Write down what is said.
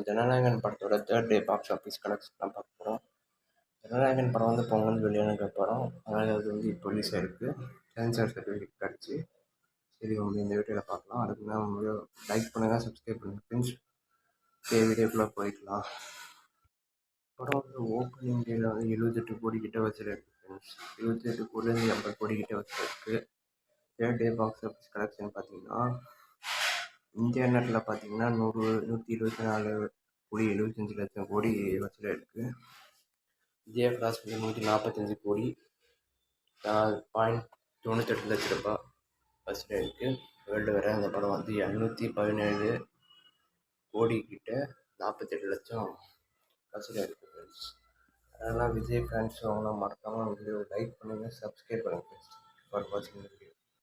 ஜனநாயகன் படத்தோட third day box office collection தான் பார்க்க போகிறோம். ஜனநாயகன் படம் வந்து பொங்கல் வெளியான படம், அதனால் அது வந்து இப்போ ரிலீஸ் ஆகிருக்கு. சென்சார் சர்டிஃபிகேட் கிடச்சி. சரி, இந்த வீடியோவில் பார்க்கலாம். அதுக்கு நான் லைக் பண்ணுங்கள், சப்ஸ்கிரைப் பண்ணுங்கள் ஃப்ரெண்ட்ஸ். வீடியோக்குள்ளே போய்க்கலாம். படம் வந்து ஓப்பனிங் டேயில் வந்து 78 கோடி கிட்ட வச்சுருக்கு ஃப்ரெண்ட்ஸ். 78 கோடிலேருந்து 80 கோடி கிட்ட வச்சுருக்கு. Third day box office collection பார்த்தீங்கன்னா இந்தியா நெட்டில் பார்த்தீங்கன்னா 124,75,00,000 கோடி வசூல் இருக்குது. விஜயா கிளாஸ் வந்து 145 கோடி 0.98 லட்ச ரூபாய் வசூல் இருக்குது. வேர்ல்டு வர அந்த படம் வந்து 217 கோடி கிட்ட 48 லட்சம் வசூல் இருக்குது ஃப்ரெண்ட்ஸ். அதனால் விஜய் ஃபேன்ஸ் அவங்களாம் மறக்காமல் வீடியோ லைக் பண்ணுங்கள், சப்ஸ்கிரைப் பண்ணுங்கள் ஃப்ரெண்ட்ஸ் ஃபார் வாட்சிங் வீடியோ.